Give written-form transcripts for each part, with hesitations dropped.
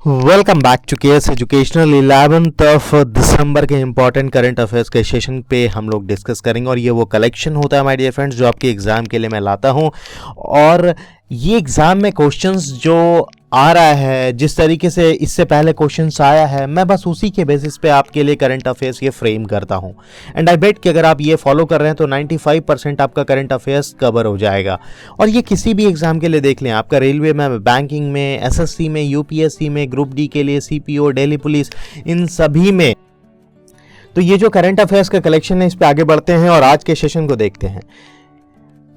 Welcome back to KS educational 11th of December के important current affairs के session पे हम लोग डिस्कस करेंगे। और ये वो कलेक्शन होता है माय डियर फ्रेंड्स जो आपके एग्ज़ाम के लिए मैं लाता हूँ। और ये एग्ज़ाम में क्वेश्चंस जो आ रहा है, जिस तरीके से इससे पहले क्वेश्चंस आया है, मैं बस उसी के बेसिस पे आपके लिए करंट अफेयर्स ये फ्रेम करता हूँ। एंड आई बेट कि अगर आप ये फॉलो कर रहे हैं तो 95% आपका करंट अफेयर्स कवर हो जाएगा। और ये किसी भी एग्जाम के लिए देख लें, आपका रेलवे में, बैंकिंग में, एसएससी में, यूपीएससी में, ग्रुप डी के लिए, सीपीओ, दिल्ली पुलिस, इन सभी में। तो ये जो करंट अफेयर्स का कलेक्शन है, इस पे आगे बढ़ते हैं और आज के सेशन को देखते हैं।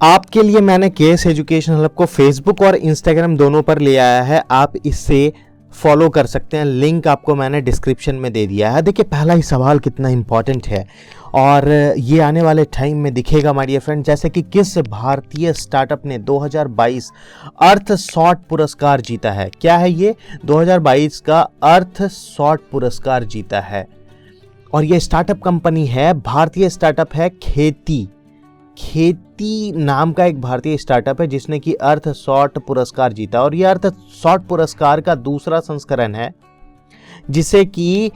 आपके लिए मैंने केएस एजुकेशन हब को फेसबुक और इंस्टाग्राम दोनों पर ले आया है, आप इससे फॉलो कर सकते हैं। लिंक आपको मैंने डिस्क्रिप्शन में दे दिया है। देखिए, पहला ही सवाल कितना इंपॉर्टेंट है और ये आने वाले टाइम में दिखेगा माय डियर फ्रेंड। जैसे कि किस भारतीय स्टार्टअप ने 2022 अर्थ सॉट पुरस्कार जीता है। क्या है ये? 2022 का अर्थ सॉट पुरस्कार जीता है। और ये स्टार्टअप कंपनी है, भारतीय स्टार्टअप है खेती नाम का एक भारतीय स्टार्टअप है जिसने कि अर्थ सॉट पुरस्कार जीता। और यह अर्थ सॉट पुरस्कार का दूसरा संस्करण है जिसे कि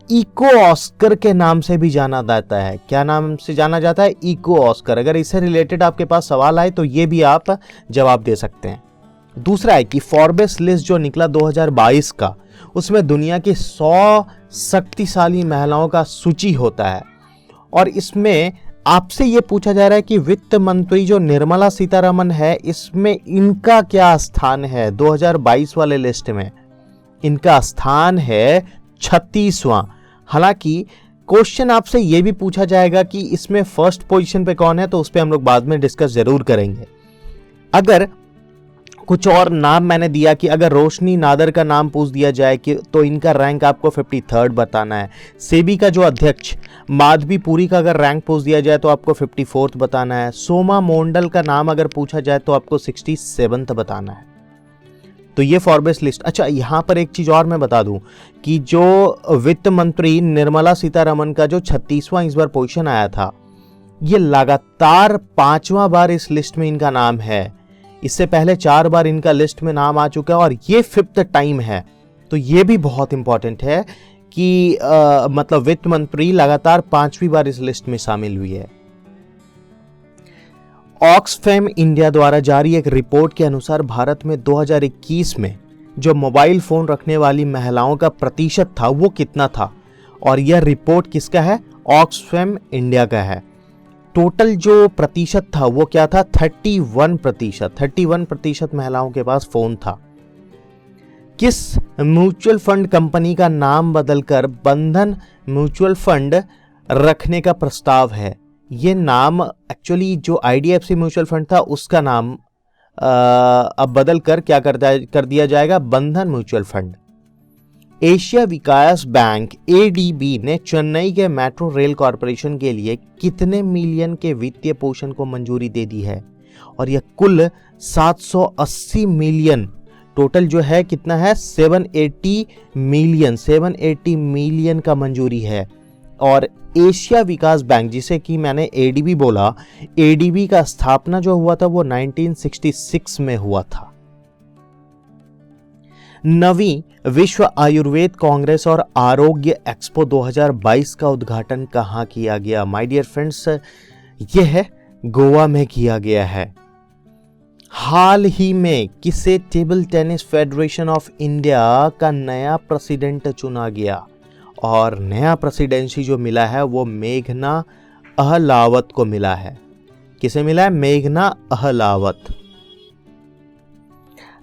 इको ऑस्कर के नाम से भी जाना जाता है। क्या नाम से जाना जाता है? Eco Oscar. अगर इससे रिलेटेड आपके पास सवाल आए तो ये भी आप जवाब दे सकते हैं। दूसरा है कि फॉर्ब्स लिस्ट जो निकला 2022 का, उसमें दुनिया की 100 शक्तिशाली महिलाओं का सूची होता है। और इसमें आपसे ये पूछा जा रहा है कि वित्त मंत्री जो निर्मला सीतारमण है, इसमें इनका क्या स्थान है? 2022 वाले लिस्ट में इनका स्थान है 36वां। हालांकि क्वेश्चन आपसे ये भी पूछा जाएगा कि इसमें फर्स्ट पोजीशन पे कौन है, तो उस पर हम लोग बाद में डिस्कस जरूर करेंगे। अगर कुछ और नाम मैंने दिया कि अगर रोशनी नादर का नाम पूछ दिया जाए कि तो इनका रैंक आपको 53rd बताना है। सेबी का जो अध्यक्ष माधवी पुरी का अगर रैंक पूछ दिया जाए तो आपको 54th बताना है। सोमा मोंडल का नाम अगर पूछा जाए तो आपको 67th बताना है। तो ये फॉर्ब्स लिस्ट। अच्छा, यहाँ पर एक चीज और मैं बता दूं कि जो वित्त मंत्री निर्मला सीतारमण का जो 36वां इस बार पोजीशन आया था, ये लगातार 5वां बार इस लिस्ट में इनका नाम है। इससे पहले 4 बार इनका लिस्ट में नाम आ चुका है और ये 5th टाइम है। तो ये भी बहुत इंपॉर्टेंट है कि मतलब वित्त मंत्री लगातार 5वीं बार इस लिस्ट में शामिल हुई है। ऑक्सफैम इंडिया द्वारा जारी एक रिपोर्ट के अनुसार भारत में 2021 में जो मोबाइल फोन रखने वाली महिलाओं का प्रतिशत था वो कितना था? और यह रिपोर्ट किसका है? ऑक्सफैम इंडिया का है। टोटल जो प्रतिशत था वो क्या था? 31% महिलाओं के पास फोन था। किस म्यूचुअल फंड कंपनी का नाम बदलकर बंधन म्यूचुअल फंड रखने का प्रस्ताव है? ये नाम एक्चुअली जो आईडीएफसी म्यूचुअल फंड था उसका नाम अब बदल कर क्या कर दिया जाएगा? बंधन म्यूचुअल फंड। एशिया विकास बैंक एडीबी ने चेन्नई के मेट्रो रेल कॉरपोरेशन के लिए कितने मिलियन के वित्तीय पोषण को मंजूरी दे दी है? और यह कुल 780 मिलियन, टोटल जो है कितना है? 780 मिलियन का मंजूरी है। और एशिया विकास बैंक, जिसे कि मैंने एडीबी बोला, एडीबी का स्थापना जो हुआ था वो 1966 में हुआ था। नवीं विश्व आयुर्वेद कांग्रेस और आरोग्य एक्सपो 2022 का उद्घाटन कहाँ किया गया? माय डियर फ्रेंड्स, यह गोवा में किया गया है। हाल ही में किसे table tennis federation of India का नया प्रेसिडेंट चुना गया? और नया प्रेसिडेंसी जो मिला है वो मेघना अहलावत को मिला है। किसे मिला है? मेघना अहलावत।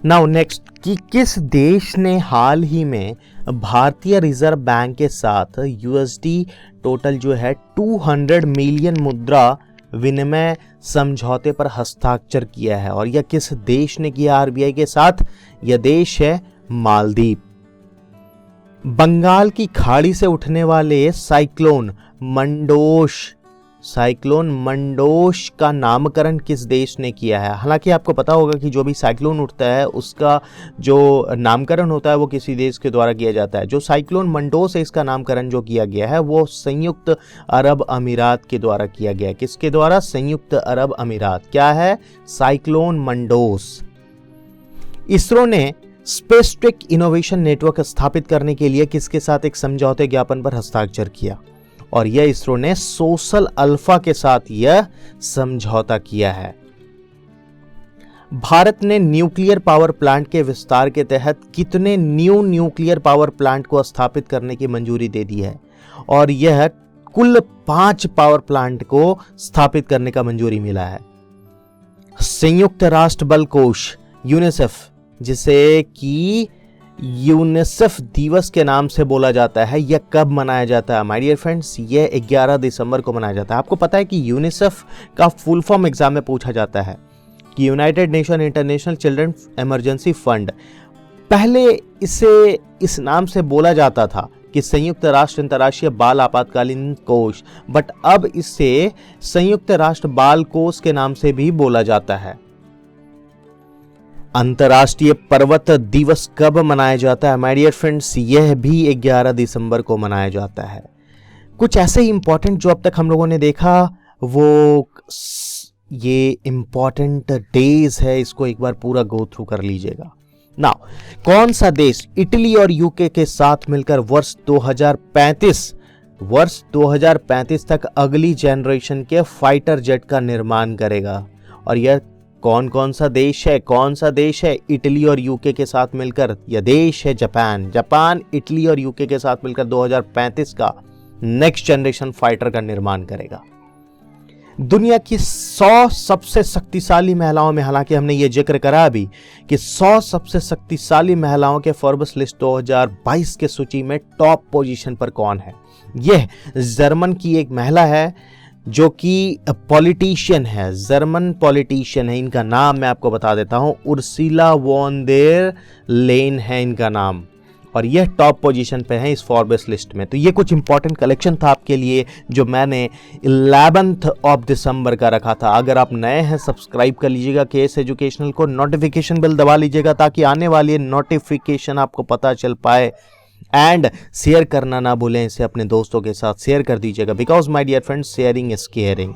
नाउ नेक्स्ट, कि किस देश ने हाल ही में भारतीय रिजर्व बैंक के साथ यूएसडी टोटल जो है 200 मिलियन मुद्रा विनिमय समझौते पर हस्ताक्षर किया है? और यह किस देश ने किया आरबीआई के साथ? यह देश है मालदीव। बंगाल की खाड़ी से उठने वाले साइक्लोन मंडोश का नामकरण किस देश ने किया है? हालांकि आपको पता होगा कि जो भी साइक्लोन उठता है उसका जो नामकरण होता है वो किसी देश के द्वारा किया जाता है। जो साइक्लोन मंडोस है, इसका नामकरण जो किया गया है वो संयुक्त अरब अमीरात के द्वारा किया गया है। किसके द्वारा? संयुक्त अरब अमीरात। क्या है? साइक्लोन मंडोस। इसरो ने स्पेसिफिक इनोवेशन नेटवर्क स्थापित करने के लिए किसके साथ एक समझौते ज्ञापन पर हस्ताक्षर किया? और यह इसरो ने सोशल अल्फा के साथ यह समझौता किया है। भारत ने न्यूक्लियर पावर प्लांट के विस्तार के तहत कितने न्यू न्यूक्लियर पावर प्लांट को स्थापित करने की मंजूरी दे दी है? और यह कुल 5 पावर प्लांट को स्थापित करने का मंजूरी मिला है। संयुक्त राष्ट्र बल कोष यूनिसेफ, जिसे कि यूनिसेफ दिवस के नाम से बोला जाता है, यह कब मनाया जाता है? माय डियर फ्रेंड्स, यह 11 दिसंबर को मनाया जाता है। आपको पता है कि यूनिसेफ का फुल फॉर्म एग्जाम में पूछा जाता है कि United nation international children emergency fund. पहले इसे इस नाम से बोला जाता था कि संयुक्त राष्ट्र अंतर्राष्ट्रीय बाल आपातकालीन कोष, बट अब इसे संयुक्त राष्ट्र बाल कोष के नाम से भी बोला जाता है। अंतर्राष्ट्रीय पर्वत दिवस कब मनाया जाता है? माय डियर फ्रेंड्स, यह भी 11 दिसंबर को मनाया जाता है। कुछ ऐसे ही इंपॉर्टेंट जो अब तक हम लोगों ने देखा, वो ये इंपॉर्टेंट डेज है, इसको एक बार पूरा गो थ्रू कर लीजिएगा। नाउ, कौन सा देश इटली और यूके के साथ मिलकर वर्ष 2035 तक अगली जनरेशन के फाइटर जेट का निर्माण करेगा? और यह कौन कौन सा देश है? कौन सा देश है इटली और यूके के साथ मिलकर? यह देश है जापान। जापान इटली और यूके के साथ मिलकर 2035 का नेक्स्ट जनरेशन फाइटर का निर्माण करेगा। दुनिया की 100 सबसे शक्तिशाली महिलाओं में, हालांकि हमने ये जिक्र करा अभी कि 100 सबसे शक्तिशाली महिलाओं के फोर्ब्स लिस्ट 2022 के सूची में टॉप पोजीशन पर कौन है? यह जर्मन की एक महिला है जो कि पॉलिटिशियन है, जर्मन पॉलिटिशियन है। इनका नाम मैं आपको बता देता हूं, उर्सुला वॉन देर लेन है इनका नाम, और यह टॉप पोजीशन पे है इस फोर्ब्स लिस्ट में। तो ये कुछ इंपॉर्टेंट कलेक्शन था आपके लिए जो मैंने 11 दिसंबर का रखा था। अगर आप नए हैं, सब्सक्राइब कर लीजिएगा केएस एजुकेशनल को, नोटिफिकेशन बेल दबा लीजिएगा ताकि आने वाली नोटिफिकेशन आपको पता चल पाए। एंड शेयर करना ना भूलें, इसे अपने दोस्तों के साथ शेयर कर दीजिएगा, because my dear friends, sharing is caring.